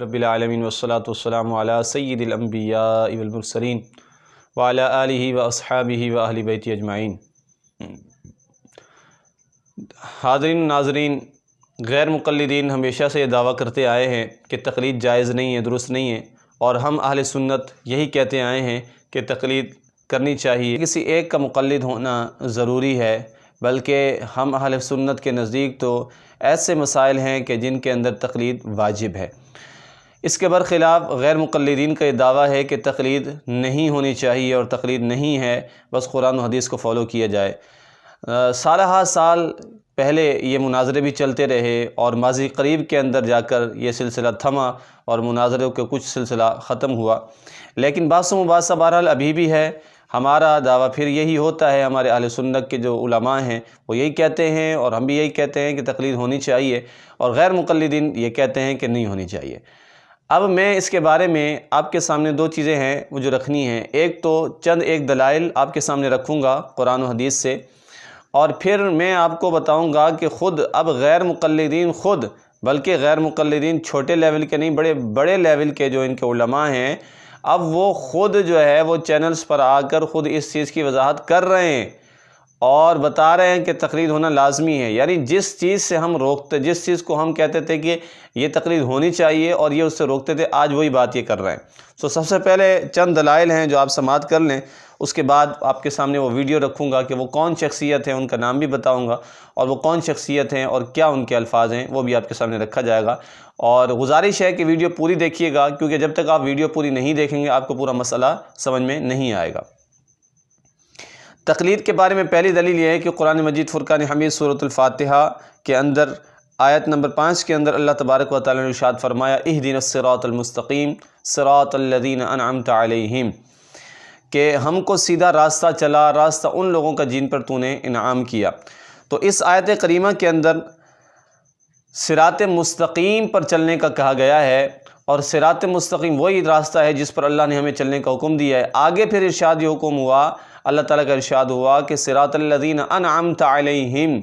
رب العالمین والصلاة والسلام علی سید الانبیاء والمرسلین وعلی آلہ واصحابہ واہل بیتہ اجمعین۔ حاضرین ناظرین، غیر مقلدین ہمیشہ سے یہ دعویٰ کرتے آئے ہیں کہ تقلید جائز نہیں ہے، درست نہیں ہے، اور ہم اہل سنت یہی کہتے آئے ہیں کہ تقلید کرنی چاہیے، کسی ایک کا مقلد ہونا ضروری ہے، بلکہ ہم اہل سنت کے نزدیک تو ایسے مسائل ہیں کہ جن کے اندر تقلید واجب ہے۔ اس کے برخلاف غیر مقلدین کا یہ دعویٰ ہے کہ تقلید نہیں ہونی چاہیے اور تقلید نہیں ہے، بس قرآن و حدیث کو فالو کیا جائے۔ سالہ سال پہلے یہ مناظرے بھی چلتے رہے اور ماضی قریب کے اندر جا کر یہ سلسلہ تھما اور مناظروں کے کچھ سلسلہ ختم ہوا، لیکن بحث و مباحثہ بہرحال ابھی بھی ہے۔ ہمارا دعویٰ پھر یہی ہوتا ہے، ہمارے اہل سنت کے جو علماء ہیں وہ یہی کہتے ہیں اور ہم بھی یہی کہتے ہیں کہ تقلید ہونی چاہیے، اور غیر مقلدین یہ کہتے ہیں کہ نہیں ہونی چاہیے۔ اب میں اس کے بارے میں آپ کے سامنے دو چیزیں ہیں وہ جو رکھنی ہیں، ایک تو چند ایک دلائل آپ کے سامنے رکھوں گا قرآن و حدیث سے، اور پھر میں آپ کو بتاؤں گا کہ خود اب غیر مقلدین خود، بلکہ غیر مقلدین چھوٹے لیول کے نہیں، بڑے بڑے لیول کے جو ان کے علماء ہیں، اب وہ خود جو ہے وہ چینلز پر آ کر خود اس چیز کی وضاحت کر رہے ہیں اور بتا رہے ہیں کہ تقلید ہونا لازمی ہے۔ یعنی جس چیز سے ہم روکتے، جس چیز کو ہم کہتے تھے کہ یہ تقلید ہونی چاہیے اور یہ اس سے روکتے تھے، آج وہی بات یہ کر رہے ہیں۔ سب سے پہلے چند دلائل ہیں جو آپ سماعت کر لیں، اس کے بعد آپ کے سامنے وہ ویڈیو رکھوں گا کہ وہ کون شخصیت ہیں، ان کا نام بھی بتاؤں گا، اور وہ کون شخصیت ہیں اور کیا ان کے الفاظ ہیں وہ بھی آپ کے سامنے رکھا جائے گا۔ اور گزارش ہے کہ ویڈیو پوری دیکھیے گا، کیونکہ جب تک آپ ویڈیو پوری نہیں دیکھیں گے آپ کو پورا مسئلہ سمجھ میں نہیں آئے گا۔ تقلید کے بارے میں پہلی دلیل یہ ہے کہ قرآن مجید فرقان حمید سورۃ الفاتحہ کے اندر آیت نمبر 5 کے اندر اللہ تبارک و تعالی نے ارشاد فرمایا، اہدنا الصراط المستقیم صراط الذین انعمت علیہم، کہ ہم کو سیدھا راستہ چلا، راستہ ان لوگوں کا جن پر تو نے انعام کیا۔ تو اس آیت کریمہ کے اندر صراط مستقیم پر چلنے کا کہا گیا ہے، اور صراط مستقیم وہی راستہ ہے جس پر اللہ نے ہمیں چلنے کا حکم دیا ہے۔ آگے پھر ارشاد یہ حکم ہوا، اللہ تعالیٰ کا ارشاد ہوا کہ صراط الذین انعمت علیہم،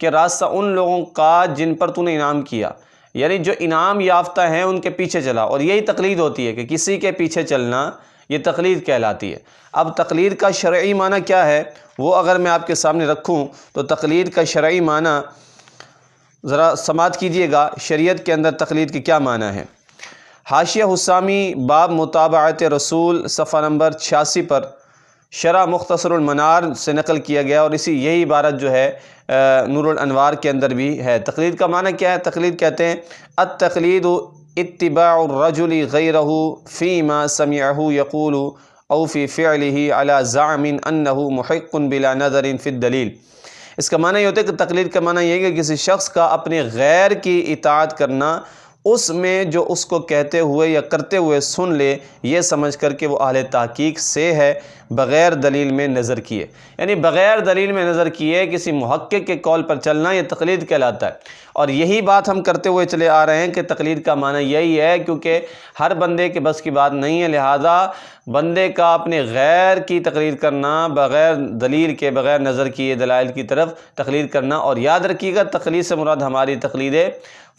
کہ راستہ ان لوگوں کا جن پر تو نے انعام کیا، یعنی جو انعام یافتہ ہیں ان کے پیچھے چلا، اور یہی تقلید ہوتی ہے کہ کسی کے پیچھے چلنا، یہ تقلید کہلاتی ہے۔ اب تقلید کا شرعی معنی کیا ہے وہ اگر میں آپ کے سامنے رکھوں تو تقلید کا شرعی معنی ذرا سماعت کیجئے گا، شریعت کے اندر تقلید کے کیا معنی ہے۔ حاشیہ حسامی باب متابعت رسول صفحہ نمبر 86 پر شرح مختصر المنار سے نقل کیا گیا، اور یہی عبارت جو ہے نور الانوار کے اندر بھی ہے۔ تقلید کا معنی کیا ہے؟ تقلید کہتے ہیں التقلید اتباع الرجل غیرہ فیما سمعہ یقول او فی فعلہ علی زعم انہ محق بلا نظر فی الدلیل۔ اس کا معنی یہ ہوتا ہے کہ تقلید کا معنی یہ ہے کہ کسی شخص کا اپنے غیر کی اطاعت کرنا، اس میں جو اس کو کہتے ہوئے یا کرتے ہوئے سن لے، یہ سمجھ کر کہ وہ اہل تحقیق سے ہے، بغیر دلیل میں نظر کیے، یعنی بغیر دلیل میں نظر کیے کسی محقق کے قول پر چلنا، یہ تقلید کہلاتا ہے۔ اور یہی بات ہم کرتے ہوئے چلے آ رہے ہیں کہ تقلید کا معنی یہی ہے، کیونکہ ہر بندے کے بس کی بات نہیں ہے، لہذا بندے کا اپنے غیر کی تقلید کرنا، بغیر دلیل کے، بغیر نظر کیے دلائل کی طرف تقلید کرنا۔ اور یاد رکھیے گا، تقلید سے مراد ہماری تقلید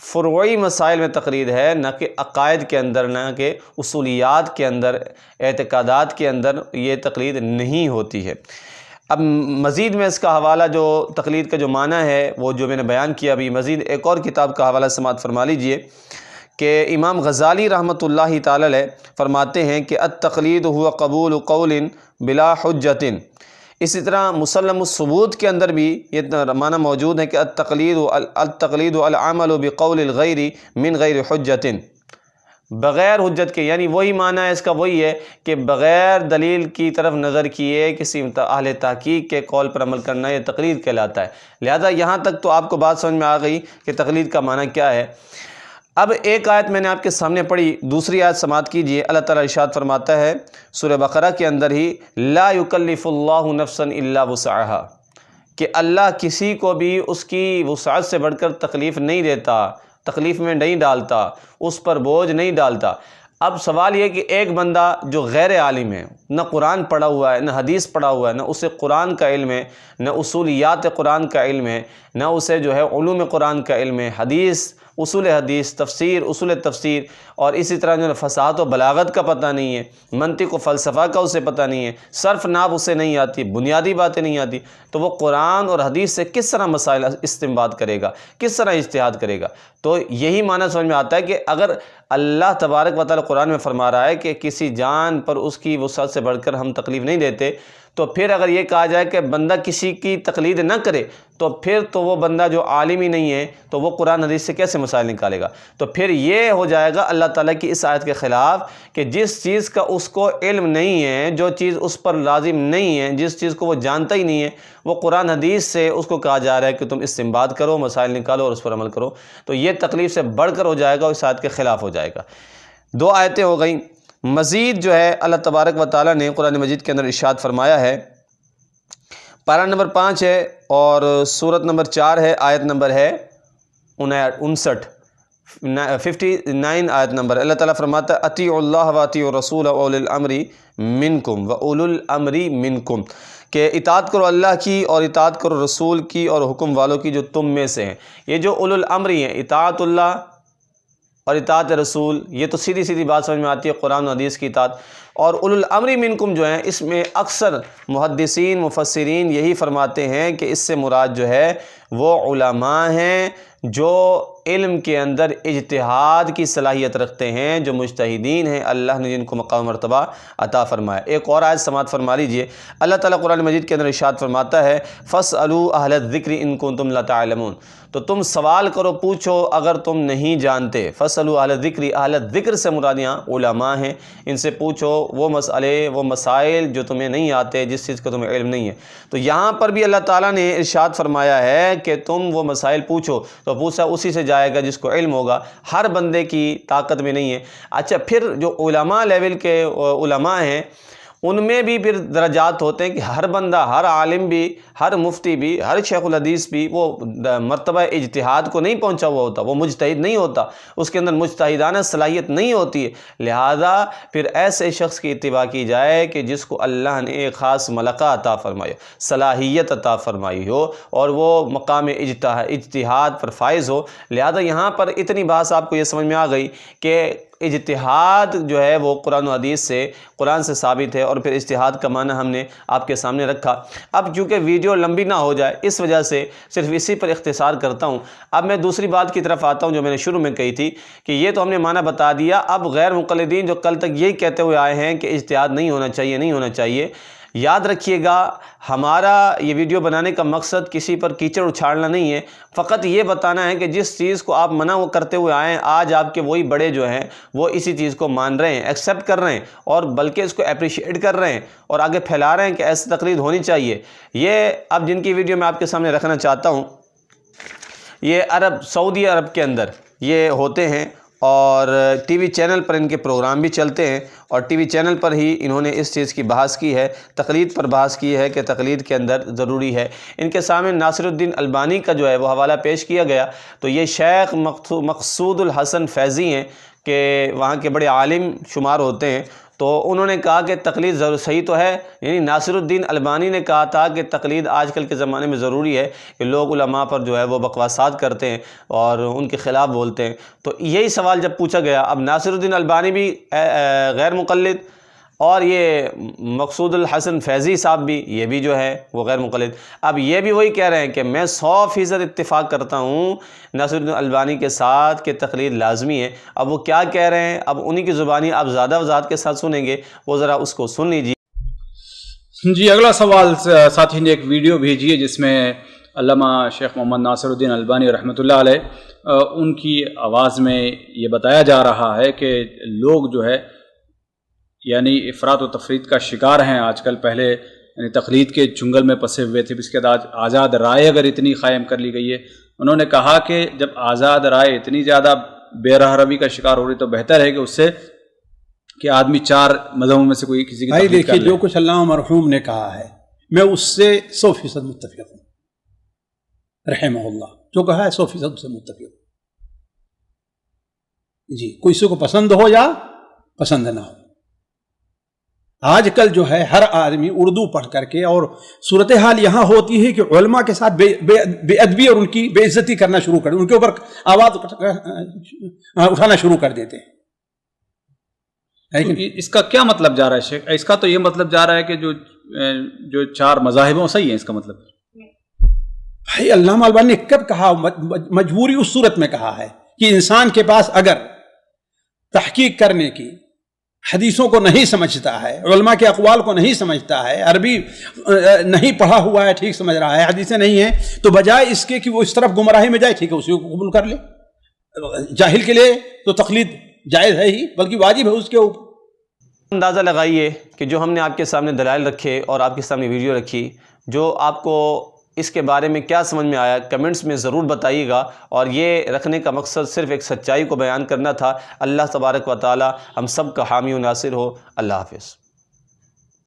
فروعی مسائل میں تقلید ہے، نہ کہ عقائد کے اندر، نہ کہ اصولیات کے اندر، اعتقادات کے اندر یہ تقلید نہیں ہوتی ہے۔ اب مزید میں اس کا حوالہ جو تقلید کا جو معنی ہے وہ جو میں نے بیان کیا، ابھی مزید ایک اور کتاب کا حوالہ سماعت فرما لیجئے کہ امام غزالی رحمۃ اللہ تعالی علیہ فرماتے ہیں کہ التقلید هو قبول قول بلا حجت۔ اسی طرح مسلم الثبوت کے اندر بھی یہ معنی موجود ہے کہ التقلید العمل بقول الغیر من غیر حجت، بغیر حجت کے، یعنی وہی معنی ہے اس کا، وہی ہے کہ بغیر دلیل کی طرف نظر کیے کسی اہل تحقیق کے قول پر عمل کرنا، یہ تقلید کہلاتا ہے۔ لہذا یہاں تک تو آپ کو بات سمجھ میں آ گئی کہ تقلید کا معنی کیا ہے۔ اب ایک آیت میں نے آپ کے سامنے پڑھی، دوسری آیت سماعت کیجئے۔ اللہ تعالیٰ ارشاد فرماتا ہے سورہ بقرہ کے اندر ہی، لا یکلف اللہ نفسا الا وسعها، کہ اللہ کسی کو بھی اس کی وسعت سے بڑھ کر تکلیف نہیں دیتا، تکلیف میں نہیں ڈالتا، اس پر بوجھ نہیں ڈالتا۔ اب سوال یہ کہ ایک بندہ جو غیر عالم ہے، نہ قرآن پڑھا ہوا ہے، نہ حدیث پڑھا ہوا ہے، نہ اسے قرآن کا علم ہے، نہ اصولیات قرآن کا علم ہے، نہ اسے جو ہے علوم قرآن کا علم ہے، حدیث اصول حدیث، تفسیر، اصول تفسیر، اور اسی طرح جو ہے فصاحت و بلاغت کا پتہ نہیں ہے، منطق و فلسفہ کا اسے پتہ نہیں ہے، صرف نحو اسے نہیں آتی، بنیادی باتیں نہیں آتی، تو وہ قرآن اور حدیث سے کس طرح مسائل استنباط کرے گا، کس طرح اجتہاد کرے گا؟ تو یہی معنی سمجھ میں آتا ہے کہ اگر اللہ تبارک و تعالیٰ قرآن میں فرما رہا ہے کہ کسی جان پر اس کی وسعت سے بڑھ کر ہم تکلیف نہیں دیتے، تو پھر اگر یہ کہا جائے کہ بندہ کسی کی تقلید نہ کرے، تو پھر تو وہ بندہ جو عالم ہی نہیں ہے تو وہ قرآن حدیث سے کیسے مسائل نکالے گا؟ تو پھر یہ ہو جائے گا اللہ تعالیٰ کی اس آیت کے خلاف کہ جس چیز کا اس کو علم نہیں ہے، جو چیز اس پر لازم نہیں ہے، جس چیز کو وہ جانتا ہی نہیں ہے، وہ قرآن حدیث سے اس کو کہا جا رہا ہے کہ تم استنباط کرو، مسائل نکالو اور اس پر عمل کرو، تو یہ تکلیف سے بڑھ کر ہو جائے گا اور اس آیت کے خلاف ہو جائے گا۔ 2 آیتیں ہو گئیں۔ مزید جو ہے اللہ تبارک و تعالیٰ نے قرآن مجید کے اندر ارشاد فرمایا ہے، پارہ نمبر 5 ہے اور سورت نمبر 4 ہے، آیت نمبر ہے 59، 59 آیت نمبر۔ اللہ تعالیٰ فرماتا ہے اطیعوا اللہ و اطیعوا الرسول و اولی الامر منکم و اولو الامر منکم، کہ اطاعت کرو اللہ کی اور اطاعت کرو رسول کی اور حکم والوں کی جو تم میں سے ہیں۔ یہ جو اولو الامر ہیں، اطاعت اللہ اور اطاعت رسول، یہ تو سیدھی سیدھی بات سمجھ میں آتی ہے، قرآن و حدیث کی اطاعت، اور اولو الامر منکم جو ہیں، اس میں اکثر محدثین مفسرین یہی فرماتے ہیں کہ اس سے مراد جو ہے وہ علماء ہیں جو علم کے اندر اجتہاد کی صلاحیت رکھتے ہیں، جو مجتہدین ہیں، اللہ نے جن کو مقام مرتبہ عطا فرمایا۔ ایک اور آیت سماعت فرما لیجئے، اللہ تعالیٰ قرآن مجید کے اندر ارشاد فرماتا ہے فَاسْأَلُوا أَهْلَ الذِّكْرِ إِن كُنتُمْ لَا تَعْلَمُونَ، تو تم سوال کرو، پوچھو اگر تم نہیں جانتے۔ فَاسْأَلُوا أَهْلَ الذِّكْرِ، اہل الذکر سے مراد یہاں علماء ہیں، ان سے پوچھو وہ مسئلے، وہ مسائل جو تمہیں نہیں آتے، جس چیز کا تمہیں علم نہیں ہے۔ تو یہاں پر بھی اللہ تعالیٰ نے ارشاد فرمایا ہے کہ تم وہ مسائل پوچھو، تو پوچھا اسی سے جائے گا جس کو علم ہوگا، ہر بندے کی طاقت میں نہیں ہے۔ اچھا، پھر جو علماء لیول کے علماء ہیں ان میں بھی پھر درجات ہوتے ہیں کہ ہر بندہ، ہر عالم بھی، ہر مفتی بھی، ہر شیخ الحدیث بھی وہ مرتبہ اجتہاد کو نہیں پہنچا ہوا ہوتا، وہ مجتہد نہیں ہوتا، اس کے اندر مجتہدانہ صلاحیت نہیں ہوتی ہے، لہذا پھر ایسے شخص کی اتباع کی جائے کہ جس کو اللہ نے ایک خاص ملکہ عطا فرمائی، صلاحیت عطا فرمائی ہو اور وہ مقام اجتہاد پر فائز ہو۔ لہذا یہاں پر اتنی بات آپ کو یہ سمجھ میں آ گئی کہ اجتہاد جو ہے وہ قرآن و حدیث سے، قرآن سے ثابت ہے، اور پھر اجتہاد کا معنی ہم نے آپ کے سامنے رکھا۔ اب چونکہ ویڈیو لمبی نہ ہو جائے اس وجہ سے صرف اسی پر اختصار کرتا ہوں۔ اب میں دوسری بات کی طرف آتا ہوں جو میں نے شروع میں کہی تھی کہ یہ تو ہم نے معنی بتا دیا، اب غیر مقلدین جو کل تک یہی کہتے ہوئے آئے ہیں کہ اجتہاد نہیں ہونا چاہیے، نہیں ہونا چاہیے، یاد رکھیے گا ہمارا یہ ویڈیو بنانے کا مقصد کسی پر کیچڑ اچھاڑنا نہیں ہے، فقط یہ بتانا ہے کہ جس چیز کو آپ منع کرتے ہوئے آئے ہیں، آج آپ کے وہی بڑے جو ہیں وہ اسی چیز کو مان رہے ہیں، ایکسیپٹ کر رہے ہیں، اور بلکہ اس کو اپریشیٹ کر رہے ہیں اور آگے پھیلا رہے ہیں کہ ایسی تقلید ہونی چاہیے۔ یہ اب جن کی ویڈیو میں آپ کے سامنے رکھنا چاہتا ہوں، یہ سعودی عرب کے اندر یہ ہوتے ہیں، اور ٹی وی چینل پر ان کے پروگرام بھی چلتے ہیں، اور ٹی وی چینل پر ہی انہوں نے اس چیز کی بحث کی ہے، تقلید پر بحث کی ہے کہ تقلید کے اندر ضروری ہے۔ ان کے سامنے ناصر الدین البانی کا جو ہے وہ حوالہ پیش کیا گیا، تو یہ شیخ مقصود الحسن فیضی ہیں کہ وہاں کے بڑے عالم شمار ہوتے ہیں، تو انہوں نے کہا کہ تقلید صحیح تو ہے، یعنی ناصر الدین البانی نے کہا تھا کہ تقلید آج کل کے زمانے میں ضروری ہے کہ لوگ علماء پر جو ہے وہ بکواسات کرتے ہیں اور ان کے خلاف بولتے ہیں۔ تو یہی سوال جب پوچھا گیا، اب ناصر الدین البانی بھی غیر مقلد، اور یہ مقصود الحسن فیضی صاحب بھی، یہ بھی جو ہے وہ غیر مقلد، اب یہ بھی وہی کہہ رہے ہیں کہ میں 100% اتفاق کرتا ہوں ناصر الدین البانی کے ساتھ کہ تقلید لازمی ہے۔ اب وہ کیا کہہ رہے ہیں، اب انہی کی زبانی آپ زیادہ وضاحت کے ساتھ سنیں گے، وہ ذرا اس کو سن لیجیے۔ جی، اگلا سوال ساتھی نے ایک ویڈیو بھیجی ہے جس میں علامہ شیخ محمد ناصر الدین البانی رحمۃ اللہ علیہ ان کی آواز میں یہ بتایا جا رہا ہے کہ لوگ جو ہے یعنی افراط و تفریط کا شکار ہیں آج کل، پہلے یعنی تقلید کے چنگل میں پھنسے ہوئے تھے، اس کے بعد آزاد رائے اگر اتنی قائم کر لی گئی ہے، انہوں نے کہا کہ جب آزاد رائے اتنی زیادہ بے راہ روی کا شکار ہو رہی تو بہتر ہے کہ اس سے کہ آدمی 4 مذہبوں میں سے کوئی کسی کی تقلید کر لے۔ دیکھیے، جو کچھ علامہ مرحوم نے کہا ہے میں اس سے 100% متفق ہوں، رحمہ اللہ جو کہا ہے 100% سے متفق ہوں۔ جی، کوئی کسی کو پسند ہو یا پسند نہ ہو، آج کل جو ہے ہر آدمی اردو پڑھ کر کے، اور صورتحال یہاں ہوتی ہے کہ علماء کے ساتھ بے ادبی اور ان کی بے عزتی کرنا شروع کر، ان کے اوپر آواز اٹھانا شروع کر دیتے ہیں۔ تو اس کا کیا مطلب جا رہا ہے شیخ؟ اس کا تو یہ مطلب جا رہا ہے کہ جو چار مذاہب ہیں صحیح ہیں، اس کا مطلب بھائی علامہ البانی نے کب کہا؟ مجبوری اس صورت میں کہا ہے کہ انسان کے پاس اگر تحقیق کرنے کی، حدیثوں کو نہیں سمجھتا ہے، علماء کے اقوال کو نہیں سمجھتا ہے، عربی نہیں پڑھا ہوا ہے، ٹھیک سمجھ رہا ہے، حدیثیں نہیں ہیں، تو بجائے اس کے کہ وہ اس طرف گمراہی میں جائے، ٹھیک ہے اسی کو قبول کر لے۔ جاہل کے لیے تو تقلید جائز ہے ہی، بلکہ واجب ہے اس کے اوپر۔ اندازہ لگائیے کہ جو ہم نے آپ کے سامنے دلائل رکھے اور آپ کے سامنے ویڈیو رکھی، جو آپ کو اس کے بارے میں کیا سمجھ میں آیا کمنٹس میں ضرور بتائیے گا، اور یہ رکھنے کا مقصد صرف ایک سچائی کو بیان کرنا تھا۔ اللہ تبارک و تعالی ہم سب کا حامی و ناصر ہو۔ اللہ حافظ۔